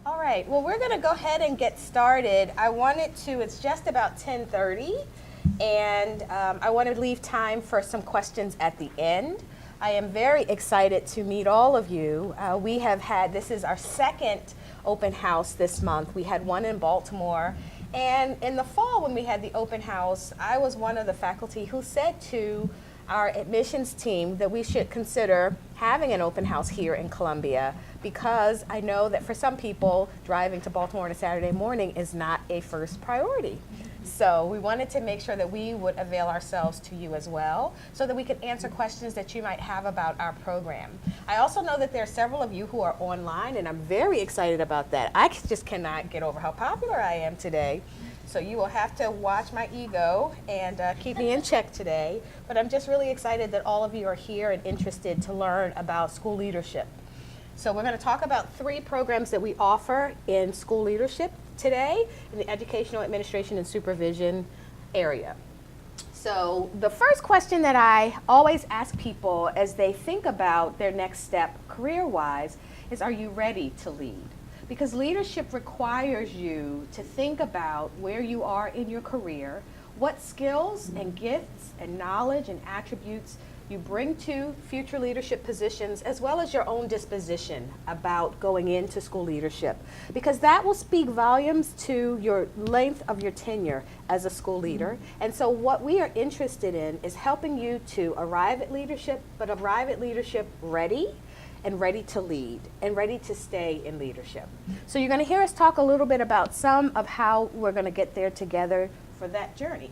All right, well, we're going to go ahead and get started. It's just about 10:30, and I want to leave time for some questions at the end. I am very excited to meet all of you. This is our second open house this month. We had one in Baltimore, and in the fall when we had the open house, I was one of the faculty who said to our admissions team that we should consider having an open house here in Columbia, because I know that for some people, driving to Baltimore on a Saturday morning is not a first priority. So we wanted to make sure that we would avail ourselves to you as well, so that we could answer questions that you might have about our program. I also know that there are several of you who are online, and I'm very excited about that. I just cannot get over how popular I am today. So you will have to watch my ego and keep me in check today. But I'm just really excited that all of you are here and interested to learn about school leadership. So we're going to talk about 3 programs that we offer in school leadership today in the educational administration and supervision area. So the first question that I always ask people as they think about their next step career-wise is, are you ready to lead? Because leadership requires you to think about where you are in your career, what skills and gifts and knowledge and attributes you bring to future leadership positions, as well as your own disposition about going into school leadership. Because that will speak volumes to your length of your tenure as a school leader. And so what we are interested in is helping you to arrive at leadership, but arrive at leadership ready, and ready to lead, and ready to stay in leadership. So you're going to hear us talk a little bit about some of how we're going to get there together for that journey.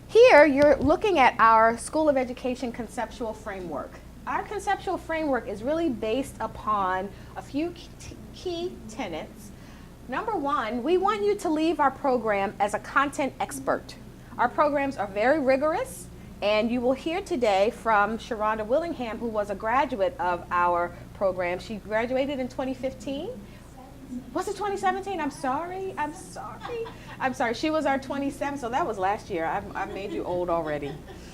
Here, you're looking at our School of Education Conceptual Framework. Our conceptual framework is really based upon a few key tenets. Number one, we want you to leave our program as a content expert. Our programs are very rigorous, and you will hear today from Sharonda Willingham, who was a graduate of our program. She graduated in 2015. Was it 2017? I'm sorry. She was our 27, so that was last year. I've made you old already.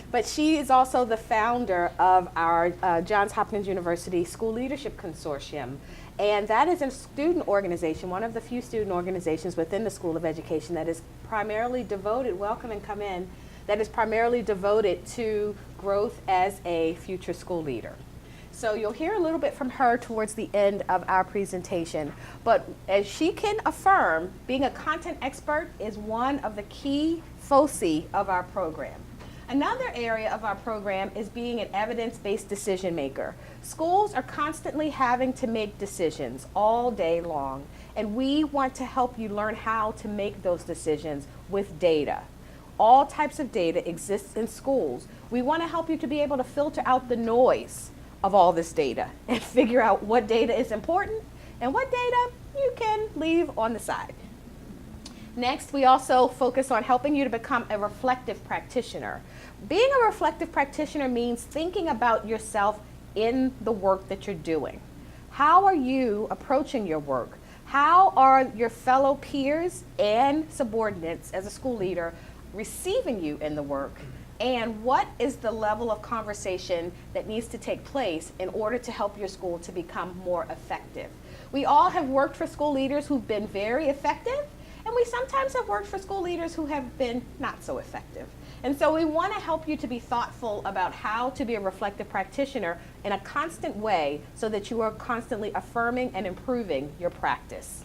But she is also the founder of our Johns Hopkins University School Leadership Consortium. And that is a student organization, one of the few student organizations within the School of Education that is primarily devoted, welcome and come in, that is primarily devoted to growth as a future school leader. So you'll hear a little bit from her towards the end of our presentation. But as she can affirm, being a content expert is one of the key foci of our program. Another area of our program is being an evidence-based decision maker. Schools are constantly having to make decisions all day long, and we want to help you learn how to make those decisions with data. All types of data exist in schools. We want to help you to be able to filter out the noise of all this data and figure out what data is important and what data you can leave on the side. Next, we also focus on helping you to become a reflective practitioner. Being a reflective practitioner means thinking about yourself in the work that you're doing. How are you approaching your work? How are your fellow peers and subordinates as a school leader receiving you in the work, and what is the level of conversation that needs to take place in order to help your school to become more effective? We all have worked for school leaders who've been very effective, and we sometimes have worked for school leaders who have been not so effective. And so we want to help you to be thoughtful about how to be a reflective practitioner in a constant way so that you are constantly affirming and improving your practice.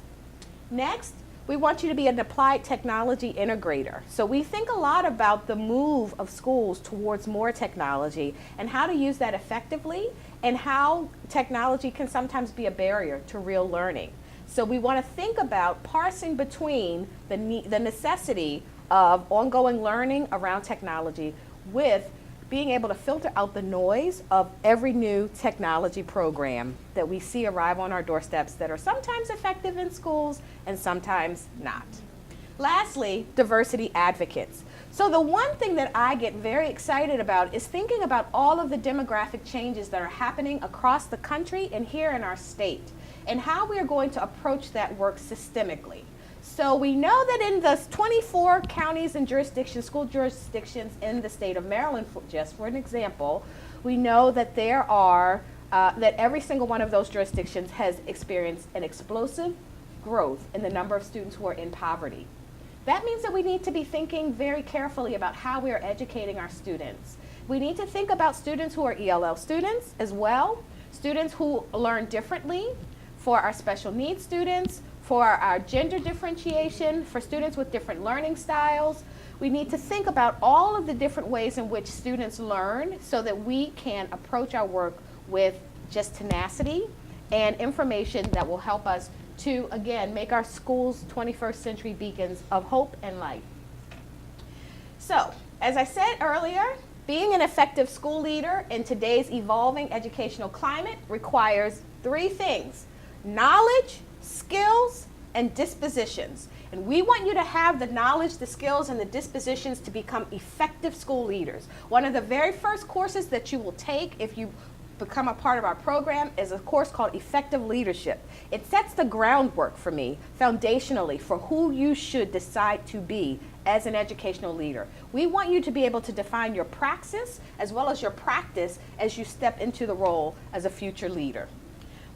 Next, we want you to be an applied technology integrator. So we think a lot about the move of schools towards more technology and how to use that effectively, and how technology can sometimes be a barrier to real learning. So we want to think about parsing between the necessity of ongoing learning around technology with being able to filter out the noise of every new technology program that we see arrive on our doorsteps that are sometimes effective in schools and sometimes not. Lastly, diversity advocates. So the one thing that I get very excited about is thinking about all of the demographic changes that are happening across the country and here in our state, and how we are going to approach that work systemically. So we know that in the 24 counties and jurisdictions, school jurisdictions in the state of Maryland, just for an example, we know that there are that every single one of those jurisdictions has experienced an explosive growth in the number of students who are in poverty. That means that we need to be thinking very carefully about how we are educating our students. We need to think about students who are ELL students as well, students who learn differently, for our special needs students, for our gender differentiation, for students with different learning styles. We need to think about all of the different ways in which students learn so that we can approach our work with just tenacity and information that will help us to, again, make our schools 21st century beacons of hope and light. So, as I said earlier, being an effective school leader in today's evolving educational climate requires three things: knowledge, skills, and dispositions. And we want you to have the knowledge, the skills, and the dispositions to become effective school leaders. One of the very first courses that you will take if you become a part of our program is a course called Effective Leadership. It sets the groundwork for me, foundationally, for who you should decide to be as an educational leader. We want you to be able to define your praxis as well as your practice as you step into the role as a future leader.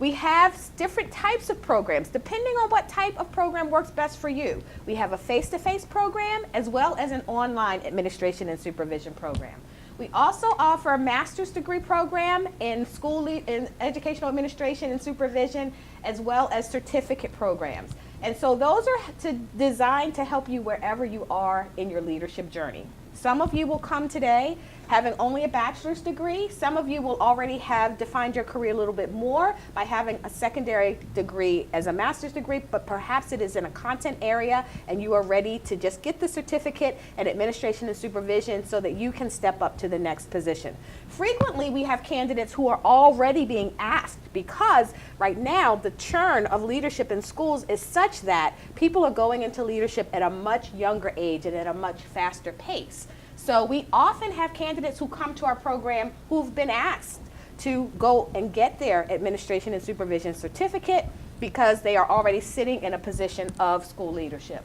We have different types of programs, depending on what type of program works best for you. We have a face-to-face program as well as an online administration and supervision program. We also offer a master's degree program in in educational administration and supervision, as well as certificate programs. And so those are designed to help you wherever you are in your leadership journey. Some of you will come today having only a bachelor's degree. Some of you will already have defined your career a little bit more by having a secondary degree as a master's degree, but perhaps it is in a content area and you are ready to just get the certificate in administration and supervision so that you can step up to the next position. Frequently, we have candidates who are already being asked because right now the churn of leadership in schools is such that people are going into leadership at a much younger age and at a much faster pace. So we often have candidates who come to our program who've been asked to go and get their administration and supervision certificate because they are already sitting in a position of school leadership.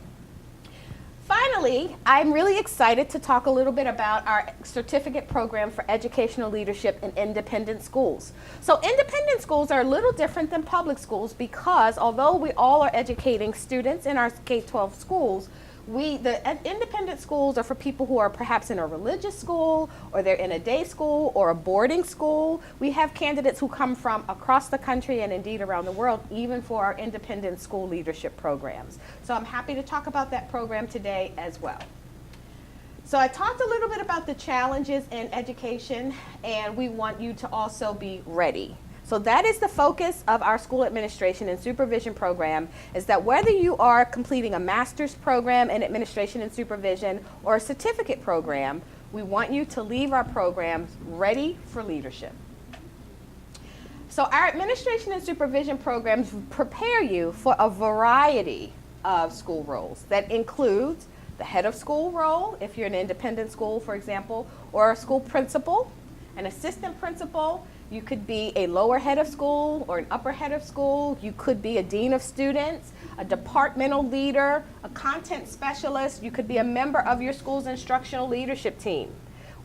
Finally, I'm really excited to talk a little bit about our certificate program for educational leadership in independent schools. So independent schools are a little different than public schools because although we all are educating students in our K-12 schools, the independent schools are for people who are perhaps in a religious school, or they're in a day school or a boarding school. We have candidates who come from across the country and indeed around the world, even for our independent school leadership programs. So I'm happy to talk about that program today as well. So I talked a little bit about the challenges in education, and we want you to also be ready. So that is the focus of our school administration and supervision program, is that whether you are completing a master's program in administration and supervision or a certificate program, we want you to leave our programs ready for leadership. So our administration and supervision programs prepare you for a variety of school roles that includes the head of school role, if you're an independent school, for example, or a school principal, an assistant principal. You could be a lower head of school or an upper head of school. You could be a dean of students, a departmental leader, a content specialist. You could be a member of your school's instructional leadership team.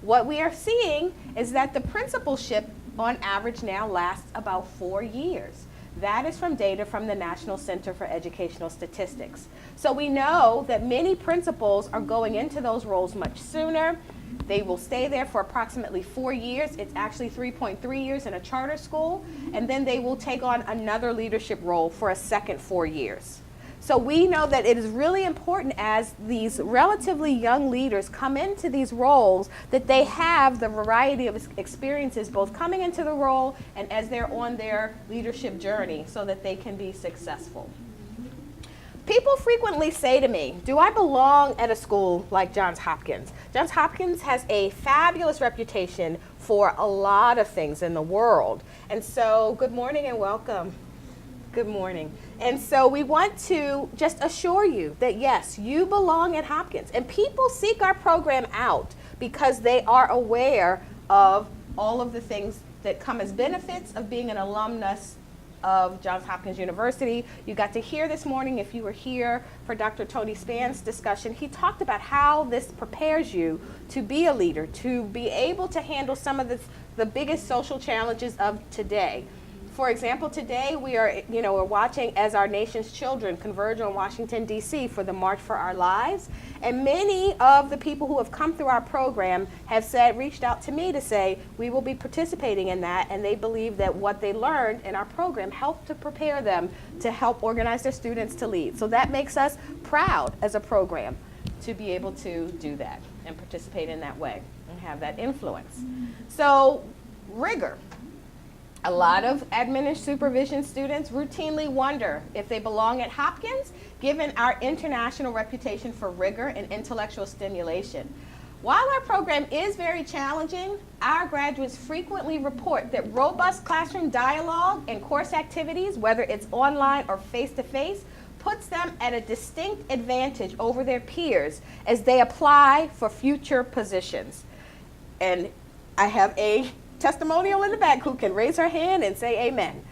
What we are seeing is that the principalship on average now lasts about 4 years. That is from data from the National Center for Educational Statistics. So we know that many principals are going into those roles much sooner. They will stay there for approximately 4 years. It's actually 3.3 years in a charter school. And then they will take on another leadership role for a second 4 years. So we know that it is really important as these relatively young leaders come into these roles that they have the variety of experiences both coming into the role and as they're on their leadership journey so that they can be successful. People frequently say to me, do I belong at a school like Johns Hopkins? Johns Hopkins has a fabulous reputation for a lot of things in the world. And so, good morning and welcome. Good morning. And so we want to just assure you that yes, you belong at Hopkins. And people seek our program out because they are aware of all of the things that come as benefits of being an alumnus of Johns Hopkins University. You got to hear this morning, if you were here for Dr. Tony Span's discussion, he talked about how this prepares you to be a leader, to be able to handle some of the biggest social challenges of today. For example, today we're watching as our nation's children converge on Washington, D.C. for the March for Our Lives. And many of the people who have come through our program have reached out to me to say, we will be participating in that, and they believe that what they learned in our program helped to prepare them to help organize their students to lead. So that makes us proud as a program to be able to do that and participate in that way and have that influence. So, rigor. A lot of admin and supervision students routinely wonder if they belong at Hopkins, given our international reputation for rigor and intellectual stimulation. While our program is very challenging, our graduates frequently report that robust classroom dialogue and course activities, whether it's online or face-to-face, puts them at a distinct advantage over their peers as they apply for future positions. And I have a testimonial in the back who can raise her hand and say amen.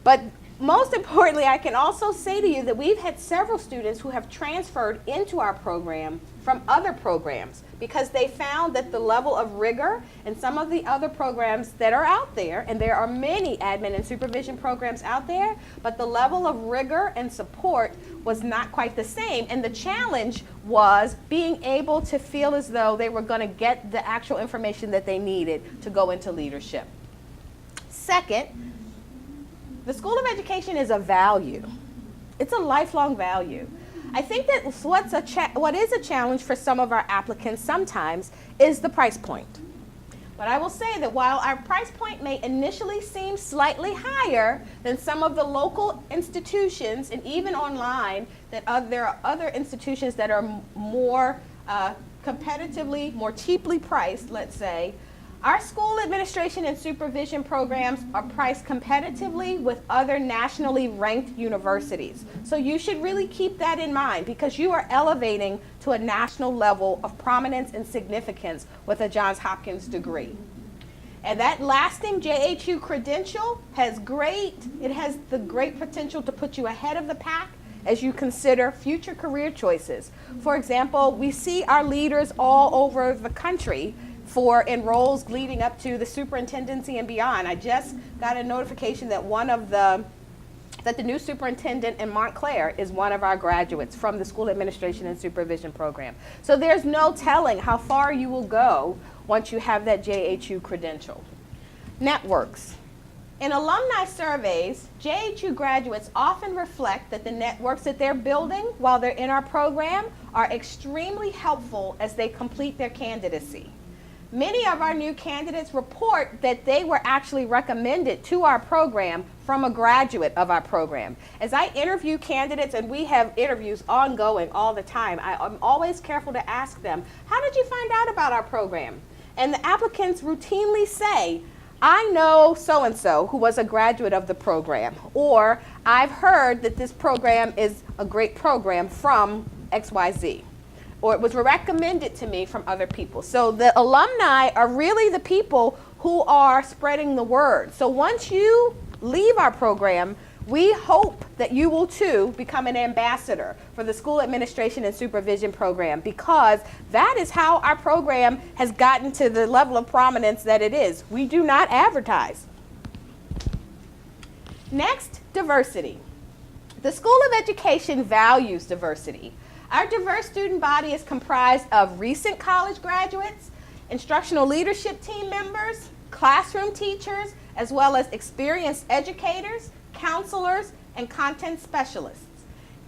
But most importantly, I can also say to you that we've had several students who have transferred into our program from other programs because they found that the level of rigor in some of the other programs that are out there, and there are many admin and supervision programs out there, but the level of rigor and support was not quite the same. And the challenge was being able to feel as though they were going to get the actual information that they needed to go into leadership. Second, the School of Education is a value. It's a lifelong value. I think that what is a challenge for some of our applicants sometimes is the price point. But I will say that while our price point may initially seem slightly higher than some of the local institutions, and even online, there are other institutions that are more competitively, more cheaply priced, let's say, our school administration and supervision programs are priced competitively with other nationally ranked universities. So you should really keep that in mind because you are elevating to a national level of prominence and significance with a Johns Hopkins degree. And that lasting JHU credential has the great potential to put you ahead of the pack as you consider future career choices. For example, we see our leaders all over the country in roles leading up to the superintendency and beyond. I just got a notification that that the new superintendent in Montclair is one of our graduates from the School Administration and Supervision program. So there's no telling how far you will go once you have that JHU credential. Networks. In alumni surveys, JHU graduates often reflect that the networks that they're building while they're in our program are extremely helpful as they complete their candidacy. Many of our new candidates report that they were actually recommended to our program from a graduate of our program. As I interview candidates, and we have interviews ongoing all the time, I'm always careful to ask them, how did you find out about our program? And the applicants routinely say, I know so-and-so who was a graduate of the program, or I've heard that this program is a great program from XYZ. Or it was recommended to me from other people. So the alumni are really the people who are spreading the word. So once you leave our program, we hope that you will too become an ambassador for the School Administration and Supervision program, because that is how our program has gotten to the level of prominence that it is. We do not advertise. Next, diversity. The School of Education values diversity. Our diverse student body is comprised of recent college graduates, instructional leadership team members, classroom teachers, as well as experienced educators, counselors, and content specialists.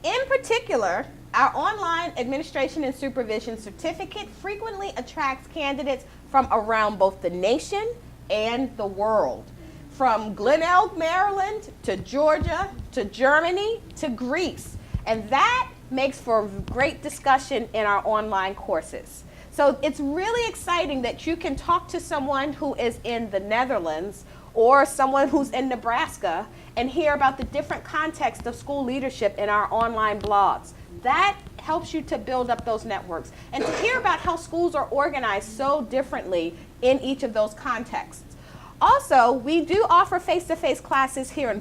In particular, our online administration and supervision certificate frequently attracts candidates from around both the nation and the world. From Glen Elg, Maryland, to Georgia, to Germany, to Greece. And that makes for great discussion in our online courses. So it's really exciting that you can talk to someone who is in the Netherlands or someone who's in Nebraska and hear about the different contexts of school leadership in our online blogs. That helps you to build up those networks and to hear about how schools are organized so differently in each of those contexts. Also, we do offer face-to-face classes here in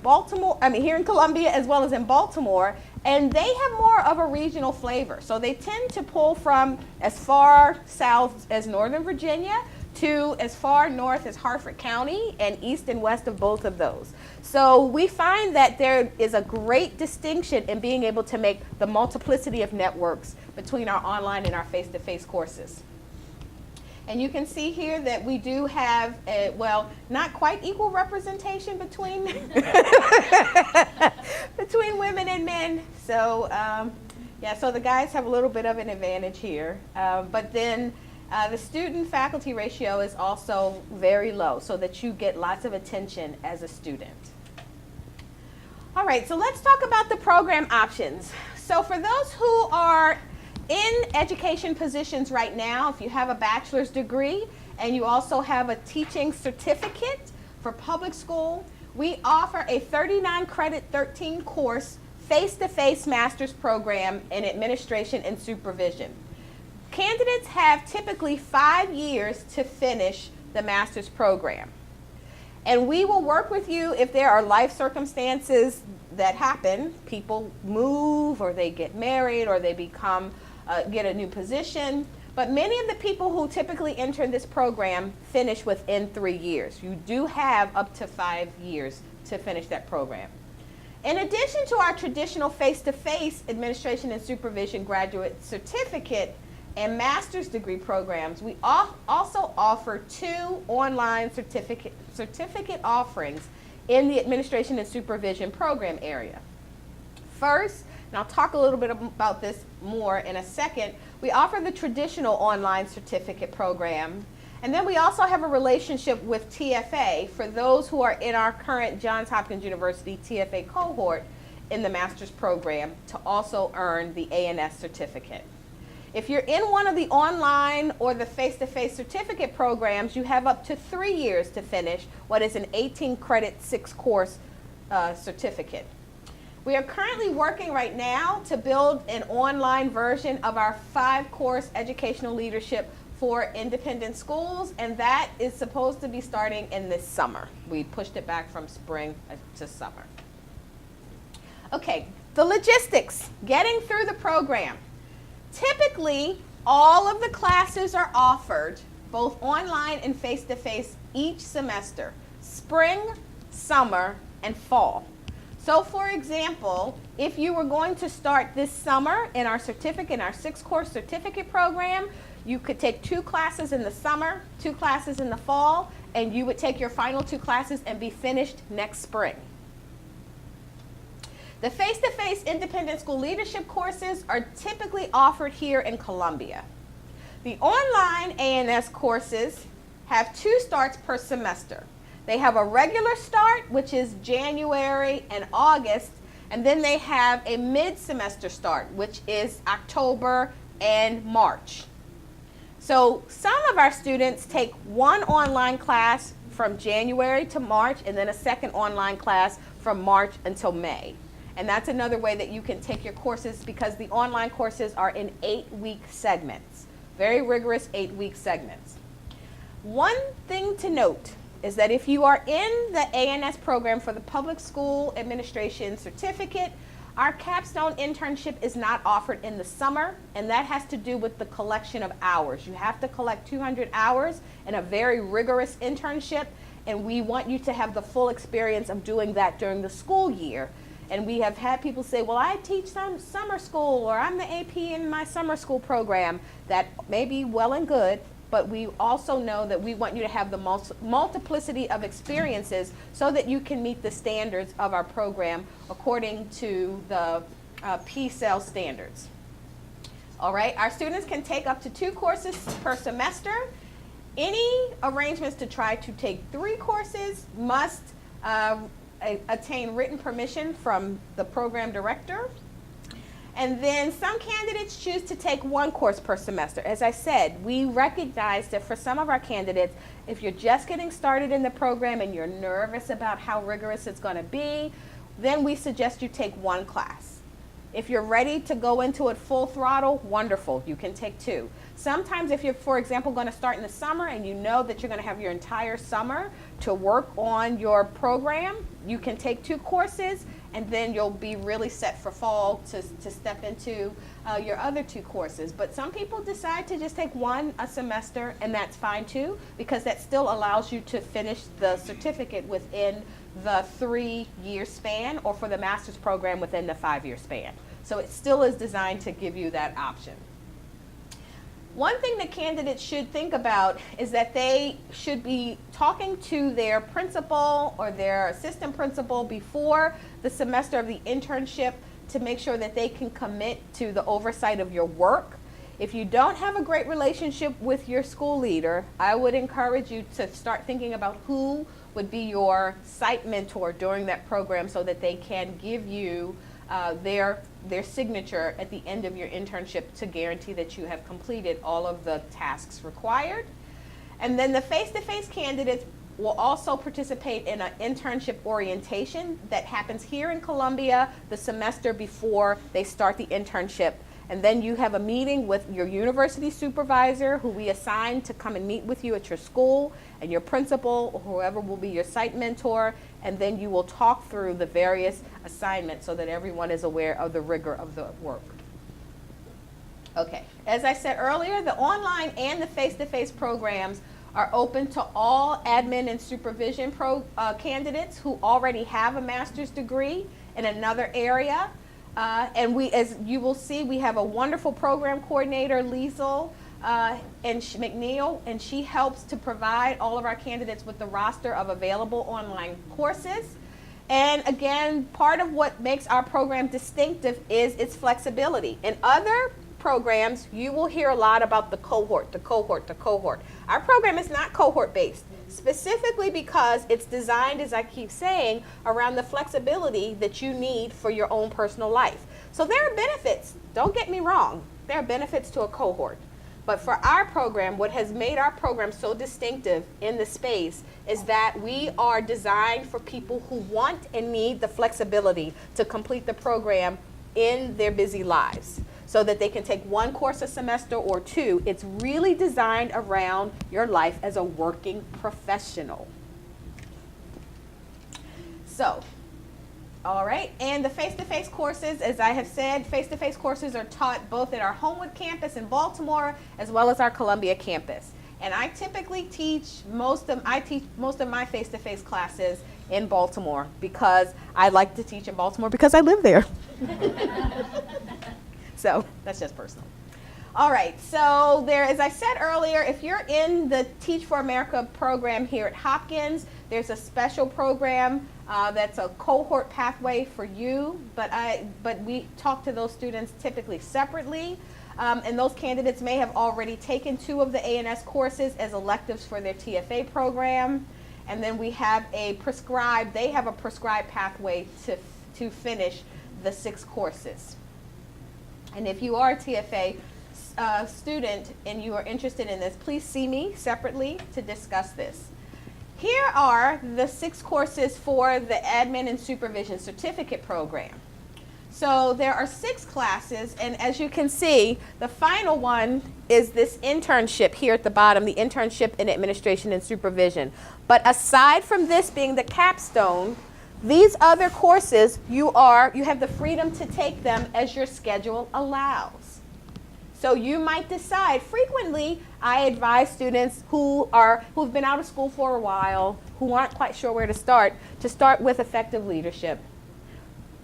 here in Columbia as well as in Baltimore, and they have more of a regional flavor. So they tend to pull from as far south as Northern Virginia to as far north as Harford County and east and west of both of those. So we find that there is a great distinction in being able to make the multiplicity of networks between our online and our face-to-face courses. And you can see here that we do have, not quite equal representation between, between women and men. So, so the guys have a little bit of an advantage here. But then the student-faculty ratio is also very low, so that you get lots of attention as a student. All right, so let's talk about the program options. So for those who are in education positions right now, if you have a bachelor's degree and you also have a teaching certificate for public school, we offer a 39 credit 13 course face-to-face master's program in administration and supervision. Candidates have typically 5 years to finish the master's program. And we will work with you if there are life circumstances that happen. People move, or they get married, or they become get a new position. But many of the people who typically enter this program finish within 3 years. You do have up to 5 years to finish that program. In addition to our traditional face-to-face administration and supervision graduate certificate and master's degree programs, we also offer 2 online certificate offerings in the administration and supervision program area. First, and I'll talk a little bit about this more in a second, we offer the traditional online certificate program, and then we also have a relationship with TFA for those who are in our current Johns Hopkins University TFA cohort in the master's program to also earn the ANS certificate. If you're in one of the online or the face-to-face certificate programs, you have up to 3 years to finish what is an 18 credit 6 course certificate. We are currently working right now to build an online version of our 5-course educational leadership for independent schools, and that is supposed to be starting in this summer. We pushed it back from spring to summer. Okay, the logistics, getting through the program. Typically, all of the classes are offered both online and face-to-face each semester, spring, summer, and fall. So for example, if you were going to start this summer in our 6-course certificate program, you could take 2 classes in the summer, 2 classes in the fall, and you would take your final 2 classes and be finished next spring. The face-to-face independent school leadership courses are typically offered here in Columbia. The online ANS courses have 2 starts per semester. They have a regular start, which is January and August, and then they have a mid-semester start, which is October and March. So some of our students take 1 online class from January to March, and then a second online class from March until May. And that's another way that you can take your courses, because the online courses are in 8-week segments, very rigorous 8-week segments. One thing to note is that if you are in the ANS program for the public school administration certificate, our capstone internship is not offered in the summer, and that has to do with the collection of hours. You have to collect 200 hours in a very rigorous internship, and we want you to have the full experience of doing that during the school year. And we have had people say, well, I teach some summer school, or I'm the AP in my summer school program. That may be well and good, but we also know that we want you to have the multiplicity of experiences so that you can meet the standards of our program according to the PSEL standards. All right, our students can take up to 2 courses per semester. Any arrangements to try to take 3 courses must attain written permission from the program director. And then some candidates choose to take 1 course per semester. As I said, we recognize that for some of our candidates, if you're just getting started in the program and you're nervous about how rigorous it's going to be, then we suggest you take 1 class. If you're ready to go into it full throttle, wonderful, you can take 2. Sometimes if you're, for example, going to start in the summer and you know that you're going to have your entire summer to work on your program, you can take 2 courses, and then you'll be really set for fall to step into your other 2 courses. But some people decide to just take 1 a semester, and that's fine too, because that still allows you to finish the certificate within the 3-year span, or for the master's program within the 5-year span. So it still is designed to give you that option. One thing that candidates should think about is that they should be talking to their principal or their assistant principal before the semester of the internship to make sure that they can commit to the oversight of your work. If you don't have a great relationship with your school leader, I would encourage you to start thinking about who would be your site mentor during that program so that they can give you their signature at the end of your internship to guarantee that you have completed all of the tasks required. And then the face-to-face candidates will also participate in an internship orientation that happens here in Columbia the semester before they start the internship. And then you have a meeting with your university supervisor, who we assign to come and meet with you at your school, and your principal, or whoever will be your site mentor, and then you will talk through the various assignments so that everyone is aware of the rigor of the work. Okay, as I said earlier, the online and the face-to-face programs are open to all admin and supervision candidates who already have a master's degree in another area. And we, as you will see, we have a wonderful program coordinator, Liesl McNeil, and she helps to provide all of our candidates with the roster of available online courses. And again, part of what makes our program distinctive is its flexibility. In other programs, you will hear a lot about the cohort, the cohort, the cohort. Our program is not cohort-based, specifically because it's designed, as I keep saying, around the flexibility that you need for your own personal life. So there are benefits, don't get me wrong, there are benefits to a cohort. But for our program, what has made our program so distinctive in the space is that we are designed for people who want and need the flexibility to complete the program in their busy lives, so that they can take 1 course a semester or 2. It's really designed around your life as a working professional. So, all right, and the face-to-face courses, as I have said, face-to-face courses are taught both at our Homewood campus in Baltimore as well as our Columbia campus. And I typically teach most of my face-to-face classes in Baltimore because I like to teach in Baltimore because I live there. So that's just personal. All right, so there, as I said earlier, if you're in the Teach for America program here at Hopkins, there's a special program that's a cohort pathway for you, but we talk to those students typically separately. And those candidates may have already taken 2 of the A&S courses as electives for their TFA program. And then we have they have a prescribed pathway to finish the 6 courses. And if you are a TFA student and you are interested in this, please see me separately to discuss this. Here are the 6 courses for the Admin and Supervision Certificate program. So there are 6 classes, and as you can see, the final one is this internship here at the bottom, the Internship in Administration and Supervision. But aside from this being the capstone, these other courses, you have the freedom to take them as your schedule allows. So you might decide, frequently I advise students who've been out of school for a while, who aren't quite sure where to start with effective leadership,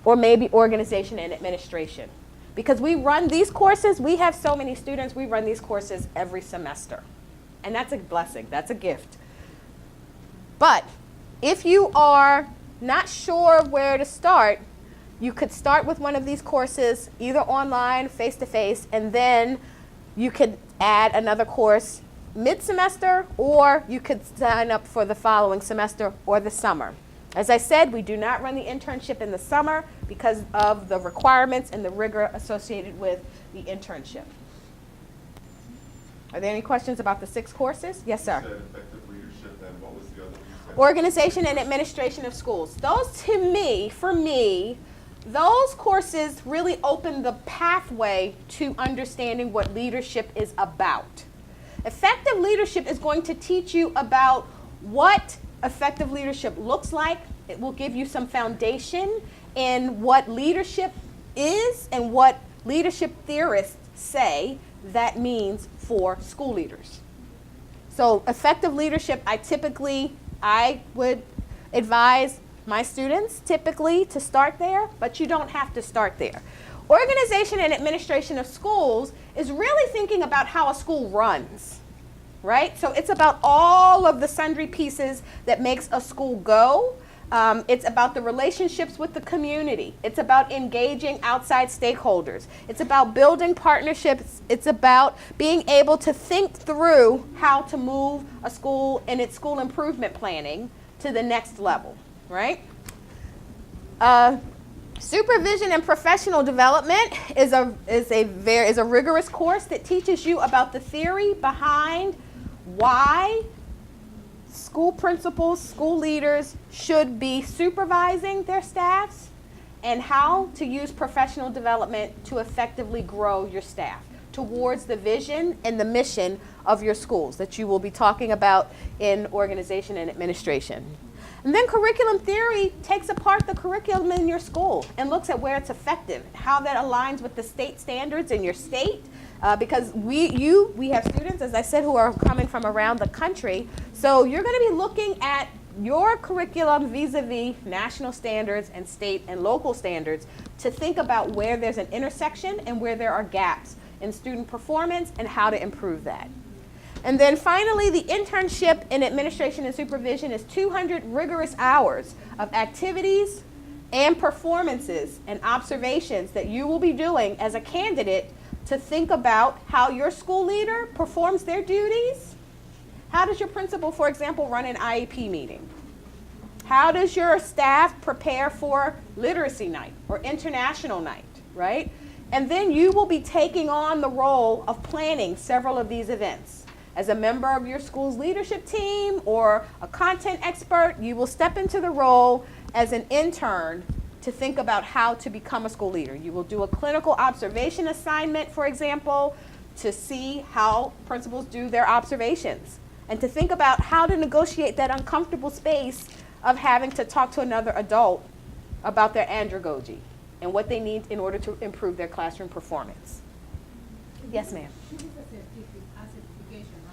or maybe organization and administration. Because we run these courses, we have so many students, we run these courses every semester. And that's a blessing, that's a gift. But if you are not sure where to start, you could start with one of these courses, either online, face-to-face, and then you could add another course mid-semester, or you could sign up for the following semester or the summer. As I said, we do not run the internship in the summer because of the requirements and the rigor associated with the internship. Are there any questions about the 6 courses? Yes, sir. You said effective leadership, and what was the other one you said? Organization and administration of schools. Those, to me, for me, those courses really open the pathway to understanding what leadership is about. Effective leadership is going to teach you about what effective leadership looks like. It will give you some foundation in what leadership is and what leadership theorists say that means for school leaders. So effective leadership, I would advise my students typically to start there, but you don't have to start there. Organization and administration of schools is really thinking about how a school runs, right? So it's about all of the sundry pieces that makes a school go. It's about the relationships with the community. It's about engaging outside stakeholders. It's about building partnerships. It's about being able to think through how to move a school and its school improvement planning to the next level, right? Supervision and professional development is a rigorous course that teaches you about the theory behind why school principals, school leaders should be supervising their staffs and how to use professional development to effectively grow your staff towards the vision and the mission of your schools that you will be talking about in organization and administration. And then curriculum theory takes apart the curriculum in your school and looks at where it's effective, how that aligns with the state standards in your state, because we have students, as I said, who are coming from around the country. So you're going to be looking at your curriculum vis-a-vis national standards and state and local standards to think about where there's an intersection and where there are gaps in student performance and how to improve that. And then finally, the internship in administration and supervision is 200 rigorous hours of activities and performances and observations that you will be doing as a candidate to think about how your school leader performs their duties. How does your principal, for example, run an IEP meeting? How does your staff prepare for literacy night or international night, right? And then you will be taking on the role of planning several of these events. As a member of your school's leadership team or a content expert, you will step into the role as an intern to think about how to become a school leader. You will do a clinical observation assignment, for example, to see how principals do their observations and to think about how to negotiate that uncomfortable space of having to talk to another adult about their andragogy and what they need in order to improve their classroom performance. Yes, ma'am.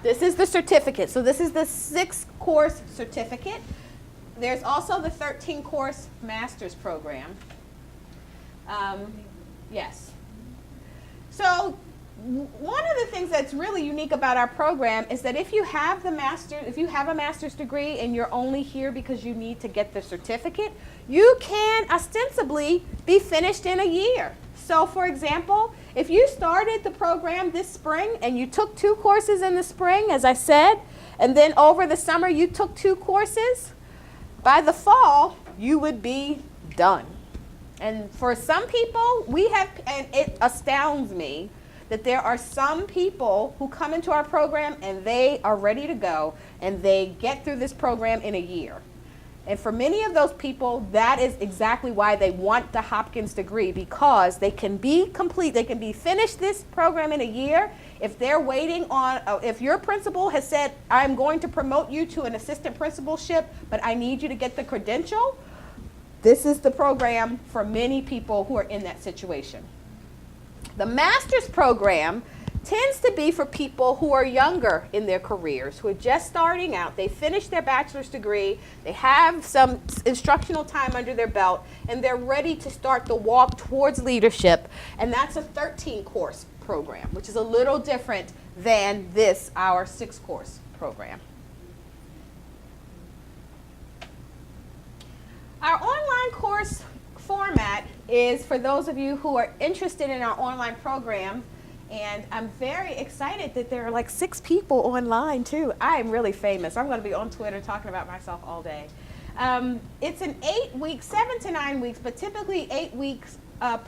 This is the certificate. So this is the 6-course certificate. There's also the 13-course master's program. Yes. So one of the things that's really unique about our program is that if you have a master's degree and you're only here because you need to get the certificate, you can ostensibly be finished in a year. So for example, if you started the program this spring and you took 2 courses in the spring, as I said, and then over the summer you took 2 courses, by the fall you would be done. And for some people, and it astounds me that there are some people who come into our program and they are ready to go and they get through this program in a year. And for many of those people, that is exactly why they want the Hopkins degree, because they can be complete, they can be finished this program in a year. If they're waiting on, if your principal has said, I'm going to promote you to an assistant principalship, but I need you to get the credential, this is the program for many people who are in that situation. The master's program tends to be for people who are younger in their careers, who are just starting out. They finished their bachelor's degree, they have some instructional time under their belt, and they're ready to start the walk towards leadership. And that's a 13-course program, which is a little different than this, our 6-course program. Our online course format is for those of you who are interested in our online program. And I'm very excited that there are like 6 people online too. I am really famous. I'm going to be on Twitter talking about myself all day. It's an 8-week, 7 to 9 weeks, but typically 8 weeks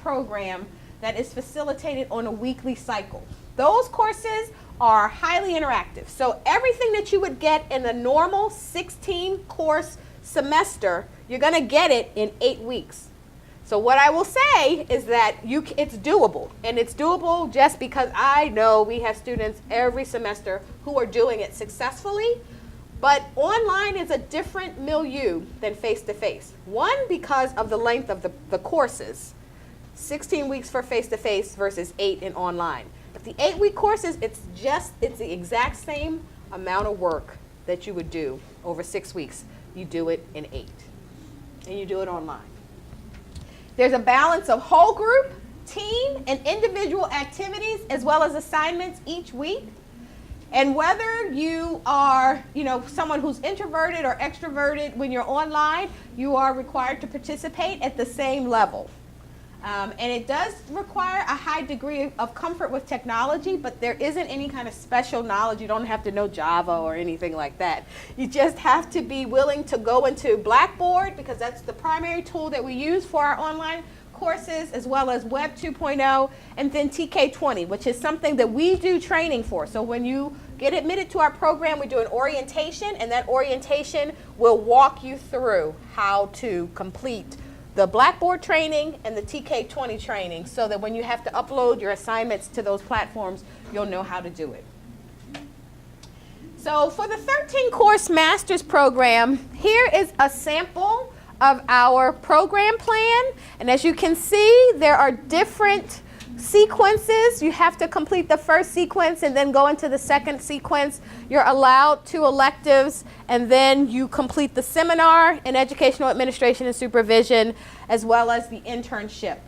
program that is facilitated on a weekly cycle. Those courses are highly interactive. So everything that you would get in a normal 16-course semester, you're going to get it in 8 weeks. So what I will say is that it's doable, and it's doable just because I know we have students every semester who are doing it successfully, but online is a different milieu than face-to-face. One, because of the length of the courses, 16 weeks for face-to-face versus 8 in online. But the 8-week courses, it's the exact same amount of work that you would do over 6 weeks. You do it in 8, and you do it online. There's a balance of whole group, team, and individual activities as well as assignments each week. And whether you are, someone who's introverted or extroverted, when you're online, you are required to participate at the same level. And it does require a high degree of comfort with technology, but there isn't any kind of special knowledge. You don't have to know Java or anything like that. You just have to be willing to go into Blackboard, because that's the primary tool that we use for our online courses, as well as Web 2.0, and then TK20, which is something that we do training for. So when you get admitted to our program, we do an orientation, and that orientation will walk you through how to complete the Blackboard training and the TK20 training, so that when you have to upload your assignments to those platforms, you'll know how to do it. So for the 13-course master's program, here is a sample of our program plan. And as you can see, there are different sequences. You have to complete the first sequence and then go into the second sequence. You're allowed 2 electives, and then you complete the seminar in educational administration and supervision, as well as the internship.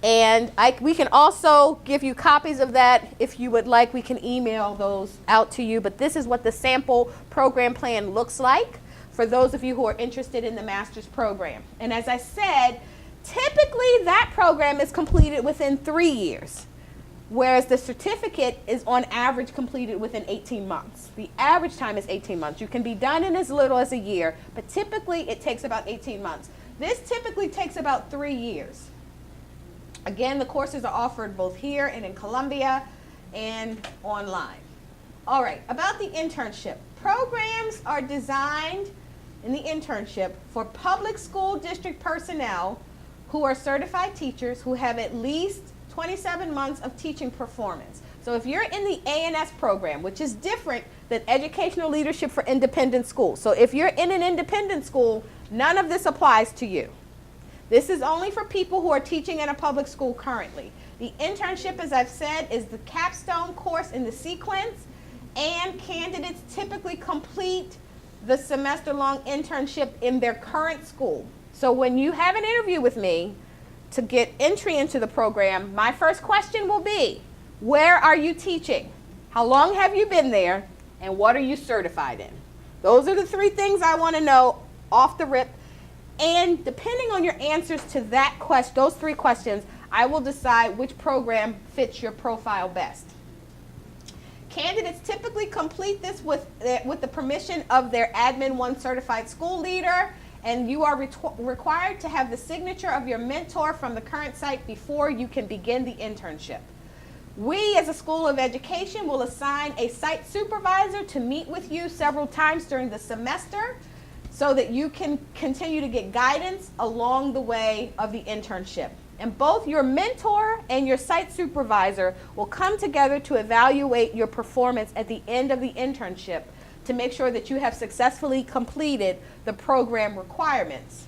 And we can also give you copies of that if you would like. We can email those out to you, but this is what the sample program plan looks like for those of you who are interested in the master's program. And as I said, typically that program is completed within 3 years, whereas the certificate is on average completed within 18 months. The average time is 18 months. You can be done in as little as a year, but typically it takes about 18 months. This typically takes about 3 years. Again, the courses are offered both here and in Columbia and online. All right, about the internship. Programs are designed in the internship for public school district personnel who are certified teachers who have at least 27 months of teaching performance. So if you're in the A&S program, which is different than educational leadership for independent schools. So if you're in an independent school, none of this applies to you. This is only for people who are teaching in a public school currently. The internship, as I've said, is the capstone course in the sequence, and candidates typically complete the semester-long internship in their current school. So when you have an interview with me to get entry into the program, my first question will be, where are you teaching? How long have you been there? And what are you certified in? Those are the 3 things I want to know off the rip. And depending on your answers to those 3 questions, I will decide which program fits your profile best. Candidates typically complete this with the permission of their Admin 1 certified school leader, and you are required to have the signature of your mentor from the current site before you can begin the internship. We, as a School of Education, will assign a site supervisor to meet with you several times during the semester so that you can continue to get guidance along the way of the internship. And both your mentor and your site supervisor will come together to evaluate your performance at the end of the internship to make sure that you have successfully completed the program requirements.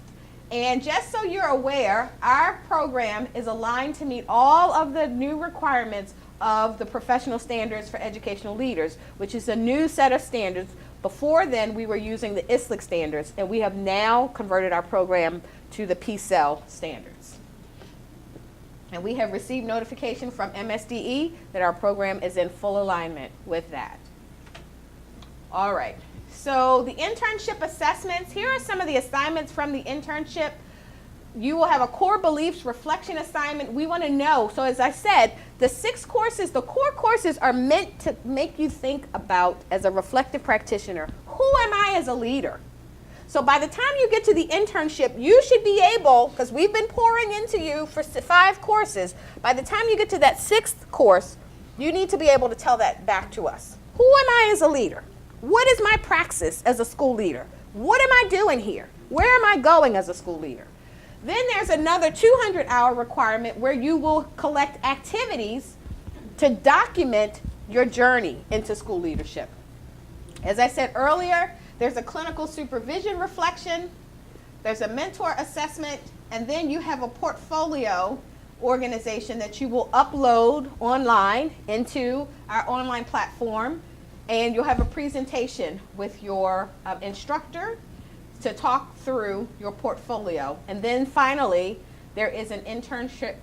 And just so you're aware, our program is aligned to meet all of the new requirements of the Professional Standards for Educational Leaders, which is a new set of standards. Before then, we were using the ISLIC standards, and we have now converted our program to the PCEL standards. And we have received notification from MSDE that our program is in full alignment with that. All right, so the internship assessments, here are some of the assignments from the internship. You will have a core beliefs reflection assignment. We want to know, so as I said, the 6 courses, the core courses are meant to make you think about, as a reflective practitioner, who am I as a leader? So by the time you get to the internship, you should be able, because we've been pouring into you for 5 courses, by the time you get to that 6th course, you need to be able to tell that back to us. Who am I as a leader? What is my praxis as a school leader? What am I doing here? Where am I going as a school leader? Then there's another 200-hour requirement where you will collect activities to document your journey into school leadership. As I said earlier, there's a clinical supervision reflection, there's a mentor assessment, and then you have a portfolio organization that you will upload online into our online platform, and you'll have a presentation with your instructor to talk through your portfolio. And then finally, there is an internship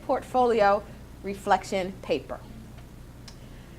portfolio reflection paper.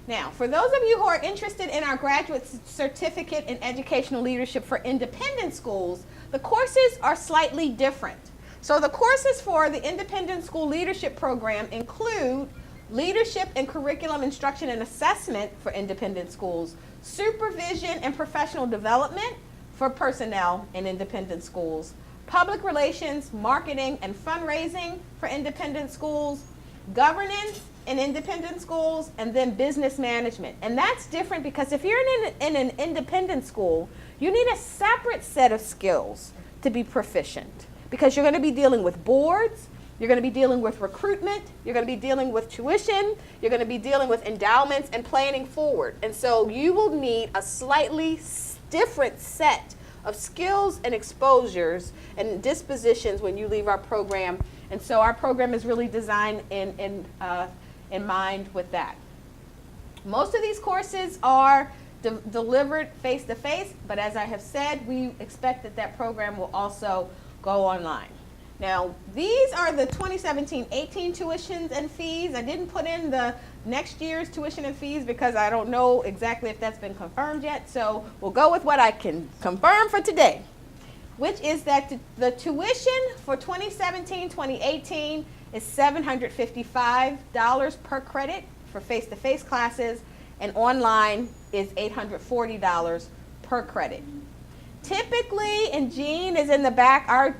Now, for those of you who are interested in our graduate certificate in educational leadership for independent schools, the courses are slightly different. So the courses for the independent school leadership program include leadership and curriculum instruction and assessment for independent schools, supervision and professional development for personnel in independent schools, public relations, marketing, and fundraising for independent schools, governance in independent schools, and then business management. And that's different because if you're in an independent school, you need a separate set of skills to be proficient because you're going to be dealing with boards, you're going to be dealing with recruitment, you're going to be dealing with tuition, you're going to be dealing with endowments and planning forward. And so you will need a slightly different set of skills and exposures and dispositions when you leave our program. And so our program is really designed in mind with that. Most of these courses are delivered face-to-face, but as I have said, we expect that that program will also go online. Now, these are the 2017-18 tuitions and fees. I didn't put in the next year's tuition and fees because I don't know exactly if that's been confirmed yet. So we'll go with what I can confirm for today, which is that the tuition for 2017-2018 is $755 per credit for face-to-face classes, and online is $840 per credit. Typically, and Jean is in the back, our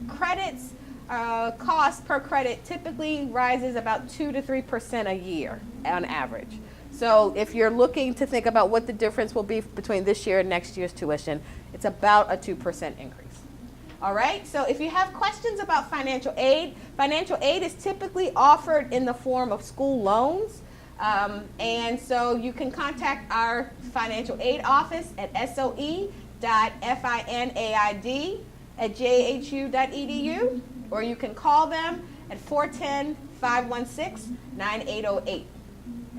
credits cost per credit typically rises about 2 to 3% a year on average. So if you're looking to think about what the difference will be between this year and next year's tuition, it's about a 2% increase. All right, so if you have questions about financial aid is typically offered in the form of school loans. And so you can contact our financial aid office at soe.finaid@jhu.edu, or you can call them at 410-516-9808.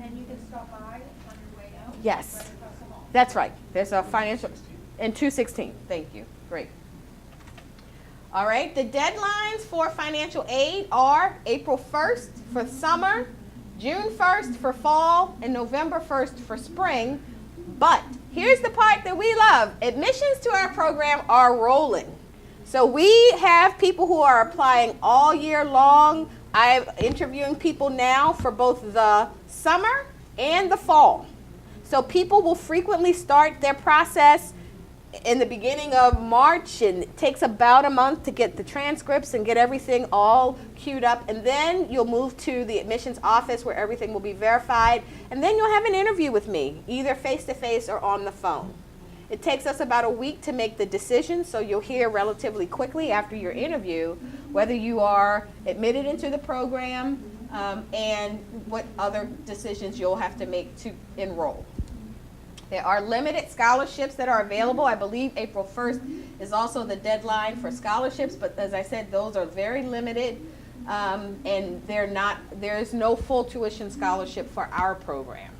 And you can stop by on your way out? Yes, that's right. There's a financial, in 216, thank you, great. All right, the deadlines for financial aid are April 1st for summer, June 1st for fall, and November 1st for spring. But here's the part that we love. Admissions to our program are rolling. So we have people who are applying all year long. I'm interviewing people now for both the summer and the fall. So people will frequently start their process in the beginning of March, and it takes about a month to get the transcripts and get everything all queued up, and then you'll move to the admissions office where everything will be verified, and then you'll have an interview with me, either face-to-face or on the phone. It takes us about a week to make the decision, so you'll hear relatively quickly after your interview whether you are admitted into the program and what other decisions you'll have to make to enroll. There are limited scholarships that are available. I believe April 1st is also the deadline for scholarships, but as I said, those are very limited, and there's no full tuition scholarship for our program.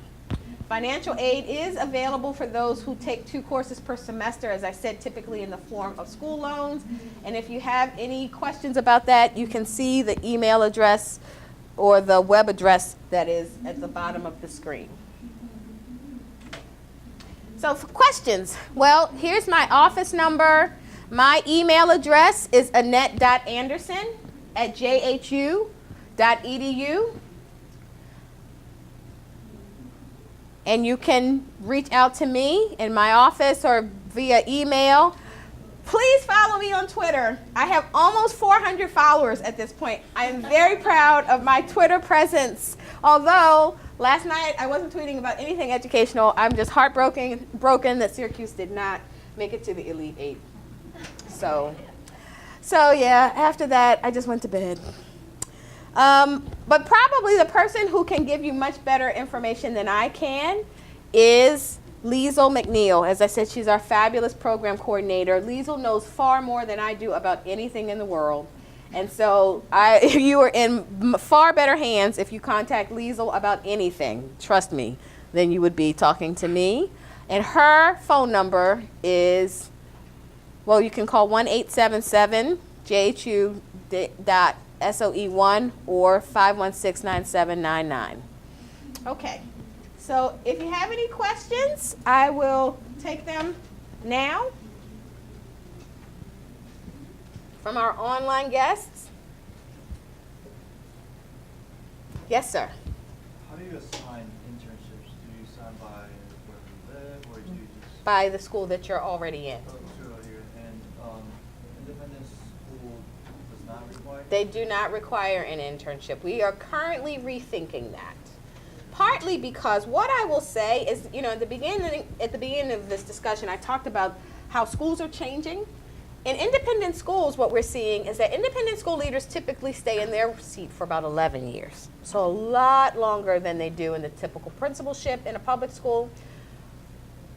Financial aid is available for those who take 2 courses per semester, as I said, typically in the form of school loans. And if you have any questions about that, you can see the email address or the web address that is at the bottom of the screen. So for questions, well, here's my office number. My email address is annette.anderson@jhu.edu. And you can reach out to me in my office or via email. Please follow me on Twitter. I have almost 400 followers at this point. I am very proud of my Twitter presence. Although last night I wasn't tweeting about anything educational. I'm just heartbroken that Syracuse did not make it to the Elite Eight. So So yeah, after that, I just went to bed. But probably the person who can give you much better information than I can is Liesl McNeil. As I said, she's our fabulous program coordinator. Liesl knows far more than I do about anything in the world. And so you are in far better hands if you contact Liesl about anything, trust me, than you would be talking to me. And her phone number is, well, you can call 1-877-JHU.SOE1 or 516-9799. Okay, so if you have any questions, I will take them now from our online guests. Yes, sir. How do you assign internships? Do you assign by where you live, or do you just By the school that you're already in. go to here? And independent school does not require? They do not require an internship. We are currently rethinking that. Partly because what I will say is, you know, at the beginning of this discussion, I talked about how schools are changing. In independent schools, what we're seeing is that independent school leaders typically stay in their seat for about 11 years. So a lot longer than they do in the typical principalship in a public school.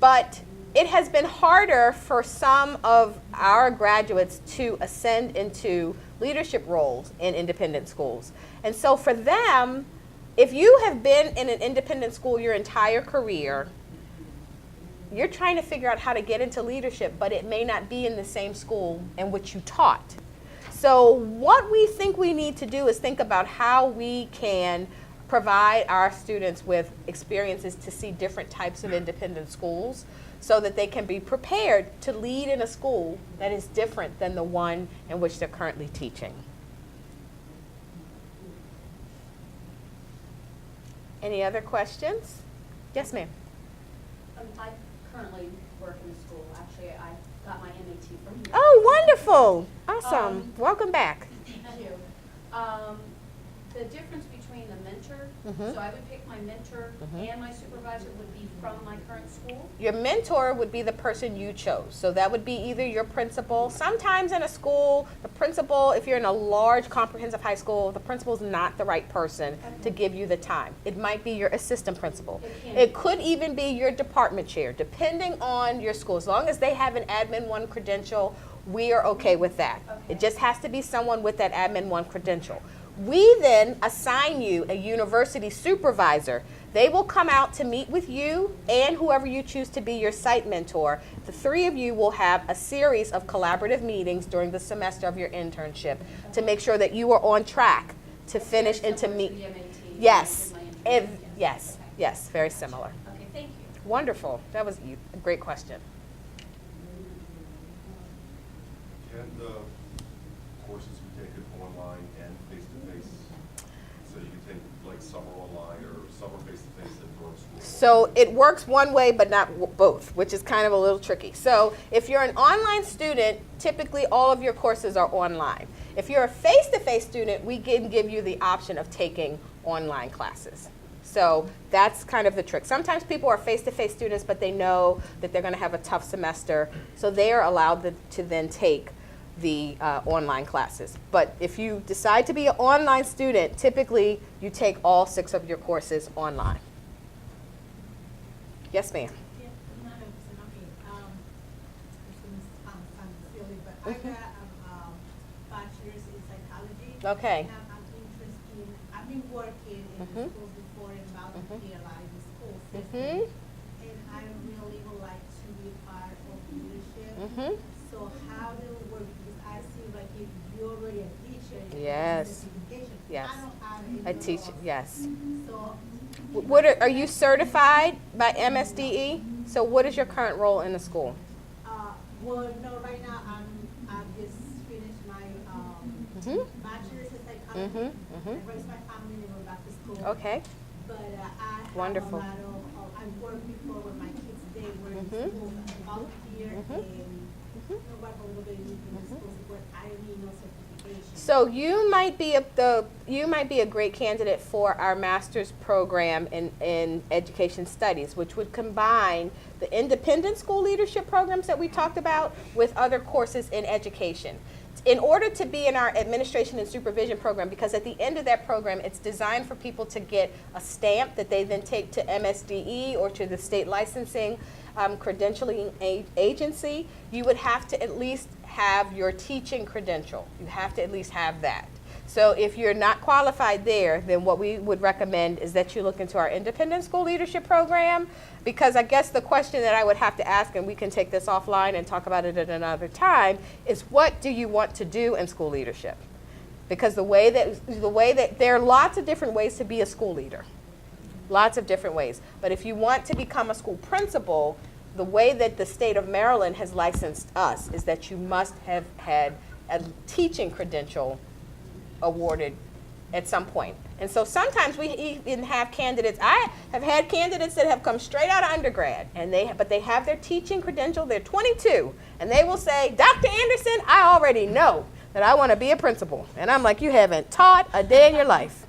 But it has been harder for some of our graduates to ascend into leadership roles in independent schools. And so for them, if you have been in an independent school your entire career, you're trying to figure out how to get into leadership, but it may not be in the same school in which you taught. So what we think we need to do is think about how we can provide our students with experiences to see different types of independent schools so that they can be prepared to lead in a school that is different than the one in which they're currently teaching. Any other questions? Yes, ma'am. I currently work in a school. Actually, I got my MAT from here. Oh, wonderful. Awesome. Welcome back. Thank you. The difference between the mentor, Mhm. so I would pick my mentor Mhm. and my supervisor would be from my current school. Your mentor would be the person you chose. So that would be either your principal. Sometimes in a school, the principal, if you're in a large comprehensive high school, the principal's not the right person to give you the time. It might be your assistant principal. It could even be your department chair, depending on your school. As long as they have an Admin 1 credential, we are okay with that. It just has to be someone with that Admin 1 credential. We then assign you a university supervisor. They will come out to meet with you and whoever you choose to be your site mentor. The three of you will have a series of collaborative meetings during the semester of your internship to make sure that you are on track to finish and to meet. Yes, yes, yes, very similar. Okay, thank you. Wonderful. That was a great question. Can the courses be taken online and face-to-face? So you can take like summer online or summer face-to-face and during school? So it works one way, but not both, which is kind of a little tricky. So if you're an online student, typically all of your courses are online. If you're a face-to-face student, we can give you the option of taking online classes. So that's kind of the trick. Sometimes people are face-to-face students, but they know that they're going to have a tough semester, so they are allowed to then take the online classes. But if you decide to be an online student, typically you take all 6 of your courses online. Yes, ma'am. Yeah, not 100%. Okay. This is sound silly, but I got bachelor's in psychology. Okay. And I'm interested. I've been working in the schools before and about to realize the school system. And I really would like to be part of leadership. So how do we work? Because I see like if you're already a teacher, you have Yes. certification. Yes. I don't have any A teacher, of those. yes. So What are you certified by MSDE? So what is your current role in the school? well, no, right now I've just finished my bachelor's in psychology. I raised my family and went back to school. Okay. But I have Wonderful. a lot of, I worked before when my kids, they were in school, volunteer, and I work a little bit in the schools, but I don't need no certification. So you might be a great candidate for our master's program in education studies, which would combine the independent school leadership programs that we talked about with other courses in education. In order to be in our administration and supervision program, because at the end of that program, it's designed for people to get a stamp that they then take to MSDE or to the state licensing credentialing agency, you would have to at least have your teaching credential. You have to at least have that. So if you're not qualified there, then what we would recommend is that you look into our independent school leadership program, because I guess the question that I would have to ask, and we can take this offline and talk about it at another time, is what do you want to do in school leadership? Because the way that there are lots of different ways to be a school leader. Lots of different ways. But if you want to become a school principal, the way that the state of Maryland has licensed us is that you must have had a teaching credential awarded at some point. And so sometimes we even have candidates, I have had candidates that have come straight out of undergrad, but they have their teaching credential, they're 22, and they will say, Dr. Anderson, I already know that I want to be a principal. And I'm like, you haven't taught a day in your life.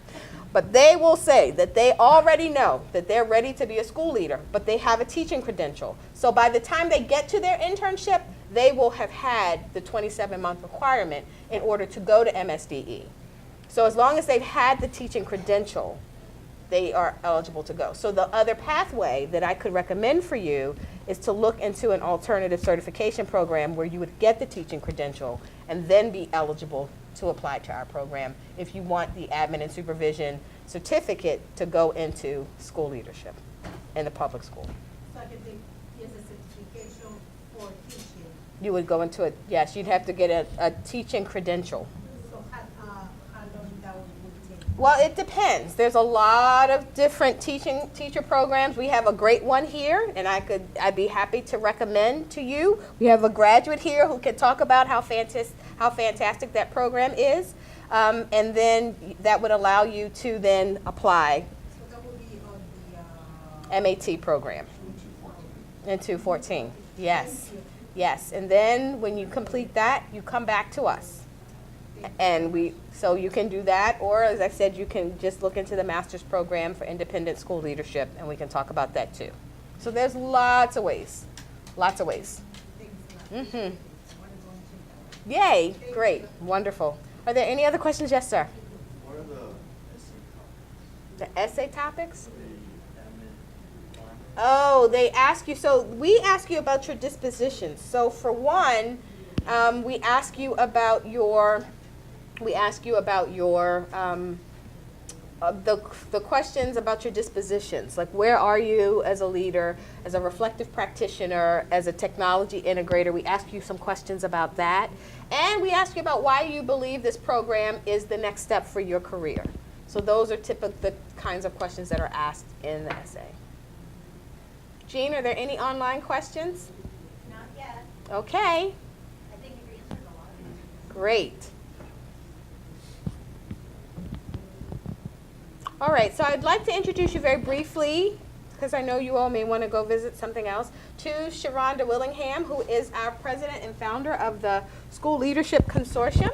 But they will say that they already know that they're ready to be a school leader, but they have a teaching credential. So by the time they get to their internship, they will have had the 27-month requirement in order to go to MSDE. So as long as they've had the teaching credential, they are eligible to go. So the other pathway that I could recommend for you is to look into an alternative certification program where you would get the teaching credential and then be eligible to apply to our program if you want the admin and supervision certificate to go into school leadership in the public school. So I can take a certification for teaching. You would go into it, yes, you'd have to get a teaching credential. So how long that would take? Well, it depends. There's a lot of different teacher programs. We have a great one here, and I'd be happy to recommend to you. We have a graduate here who can talk about how fantastic that program is, and then that would allow you to then apply So that would be on the MAT program in 214. Yes, yes. And then when you complete that, you come back to us. And so you can do that, or as I said, you can just look into the master's program for independent school leadership, and we can talk about that too. So there's lots of ways, lots of ways. Mm-hmm. Yay, great, wonderful. Are there any other questions? Yes, sir. What are the The essay topics? the admin requirements? Oh, they ask you, so we ask you about your dispositions. So for one, we ask you about your the questions about your dispositions, like where are you as a leader, as a reflective practitioner, as a technology integrator. We ask you some questions about that, and we ask you about why you believe this program is the next step for your career. So those are the kinds of questions that are asked in the essay. Jean, are there any online questions? Not yet. Okay, I think you've answered a lot of them. great. All right, so I'd like to introduce you very briefly, because I know you all may want to go visit something else, to Sharonda Willingham, who is our president and founder of the School Leadership Consortium,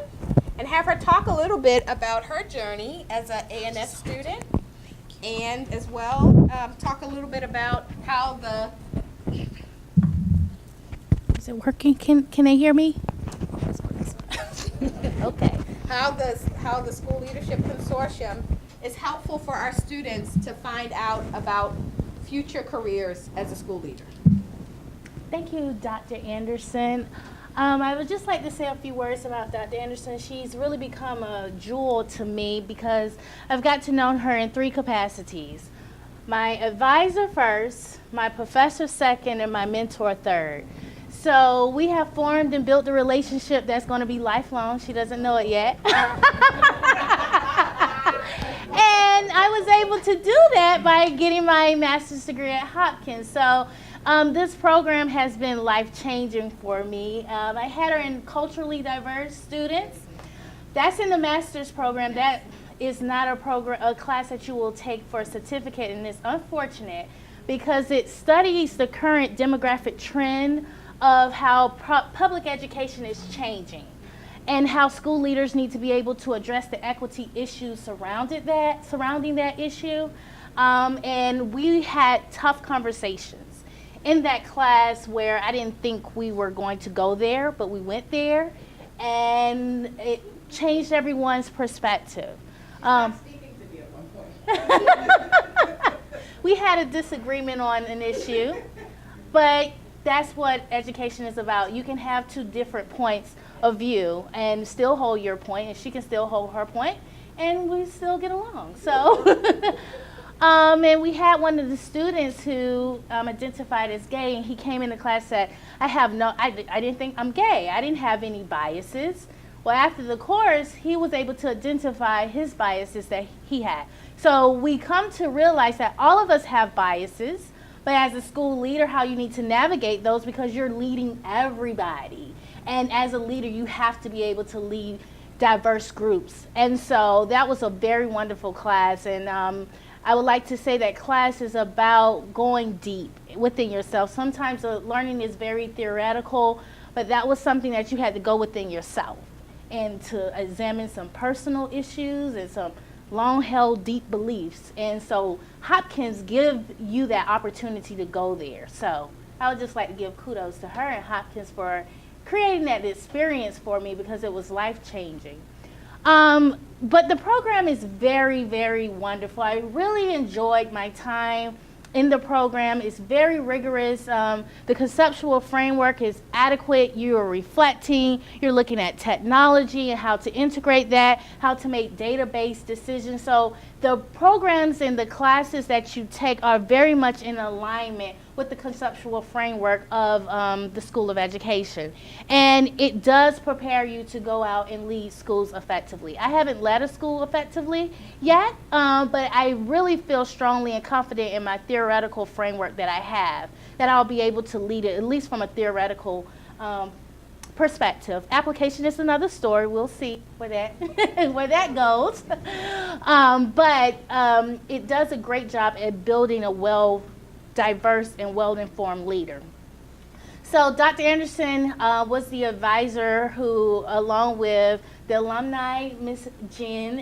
and have her talk a little bit about her journey as an A&S student, and as well talk a little bit about how the... Is it working? Can they hear me? Okay, how the School Leadership Consortium is helpful for our students to find out about future careers as a school leader. Thank you, Dr. Anderson. I would just like to say a few words about Dr. Anderson. She's really become a jewel to me because I've got to know her in 3 capacities. My advisor first, my professor second, and my mentor third. So we have formed and built a relationship that's going to be lifelong. She doesn't know it yet. And I was able to do that by getting my master's degree at Hopkins. So this program has been life-changing for me. I had her in culturally diverse students. That's in the master's program. That is not a class that you will take for a certificate, and it's unfortunate because it studies the current demographic trend of how public education is changing. and how school leaders need to be able to address the equity issues surrounding that issue. And we had tough conversations in that class where I didn't think we were going to go there, but we went there, and it changed everyone's perspective. Speaking to me at one point. We had a disagreement on an issue, but that's what education is about. You can have two different points of view and still hold your point, and she can still hold her point, and we still get along. So, and we had one of the students who identified as gay, and he came into class and said, I didn't think I'm gay. I didn't have any biases. Well, after the course, he was able to identify his biases that he had. So we come to realize that all of us have biases, but as a school leader, how you need to navigate those, because you're leading everybody. And as a leader, you have to be able to lead diverse groups. And so that was a very wonderful class. And I would like to say that class is about going deep within yourself. Sometimes learning is very theoretical, but that was something that you had to go within yourself and to examine some personal issues and some long-held deep beliefs. And so Hopkins give you that opportunity to go there. So I would just like to give kudos to her and Hopkins for creating that experience for me, because it was life-changing. But the program is very, very wonderful. I really enjoyed my time in the program. It's very rigorous. The conceptual framework is adequate. You are reflecting. You're looking at technology and how to integrate that, how to make database decisions. So the programs and the classes that you take are very much in alignment with the conceptual framework of the School of Education. And it does prepare you to go out and lead schools effectively. I haven't led a school effectively yet, but I really feel strongly and confident in my theoretical framework that I have, that I'll be able to lead it, at least from a theoretical perspective. Application is another story. We'll see where that goes. But it does a great job at building a diverse and well-informed leader. So Dr. Anderson was the advisor who, along with the alumni, Ms. Jen,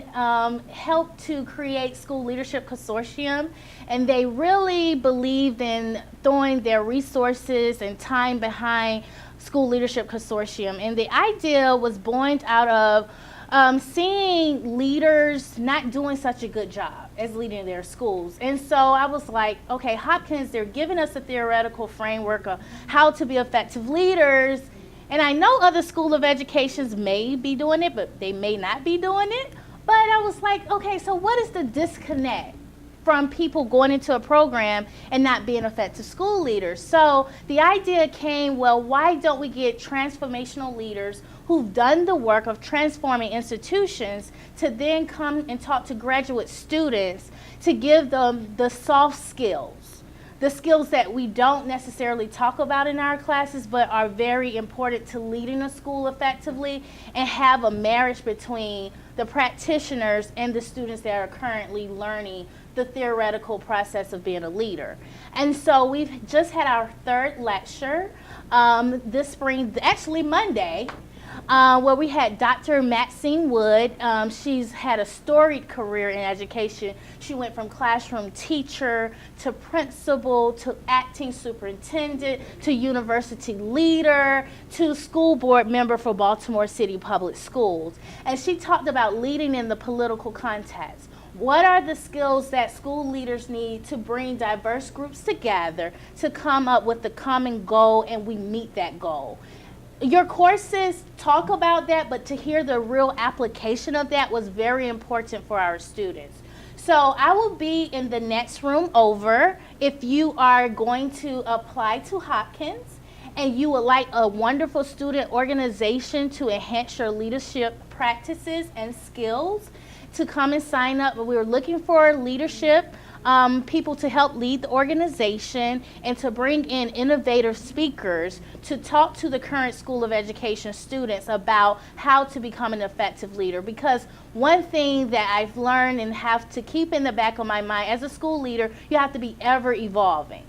helped to create School Leadership Consortium, and they really believed in throwing their resources and time behind School Leadership Consortium. And the idea was born out of seeing leaders not doing such a good job as leading their schools. And so I was like, okay, Hopkins, they're giving us a theoretical framework of how to be effective leaders. And I know other School of Educations may be doing it, but they may not be doing it. But I was like, okay, so what is the disconnect from people going into a program and not being effective school leaders? So the idea came, well, why don't we get transformational leaders who've done the work of transforming institutions to then come and talk to graduate students to give them the soft skills, the skills that we don't necessarily talk about in our classes but are very important to leading a school effectively, and have a marriage between the practitioners and the students that are currently learning the theoretical process of being a leader. And so we've just had our third lecture this spring, actually Monday, where we had Dr. Maxine Wood. She's had a storied career in education. She went from classroom teacher to principal to acting superintendent to university leader to school board member for Baltimore City Public Schools. And she talked about leading in the political context. What are the skills that school leaders need to bring diverse groups together to come up with a common goal, and we meet that goal? Your courses talk about that, but to hear the real application of that was very important for our students. So I will be in the next room over if you are going to apply to Hopkins and you would like a wonderful student organization to enhance your leadership practices and skills, to come and sign up. We're looking for leadership people to help lead the organization and to bring in innovative speakers to talk to the current School of Education students about how to become an effective leader. Because one thing that I've learned and have to keep in the back of my mind as a school leader, you have to be ever evolving.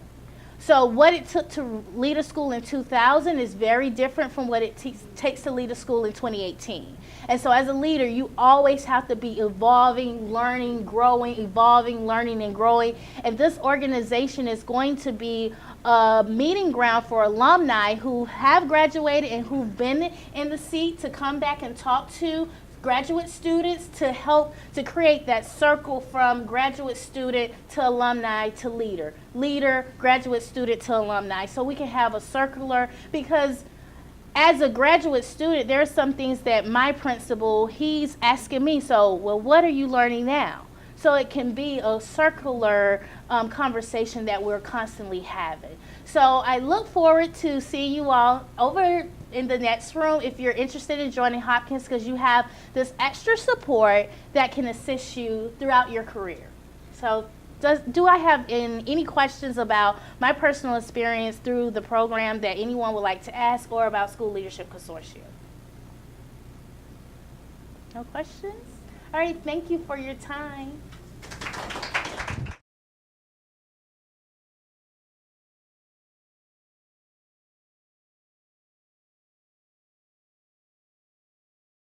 So what it took to lead a school in 2000 is very different from what it takes to lead a school in 2018. And so as a leader, you always have to be evolving, learning, growing, evolving, learning, and growing. And this organization is going to be a meeting ground for alumni who have graduated and who've been in the seat to come back and talk to graduate students to help to create that circle from graduate student to alumni to leader, graduate student to alumni, so we can have a circular, because as a graduate student, there are some things that my principal, he's asking me, so, well, what are you learning now? So it can be a circular conversation that we're constantly having. So I look forward to seeing you all over in the next room if you're interested in joining Hopkins, because you have this extra support that can assist you throughout your career. So do I have any questions about my personal experience through the program that anyone would like to ask, or about School Leadership Consortium? No questions? All right, thank you for your time.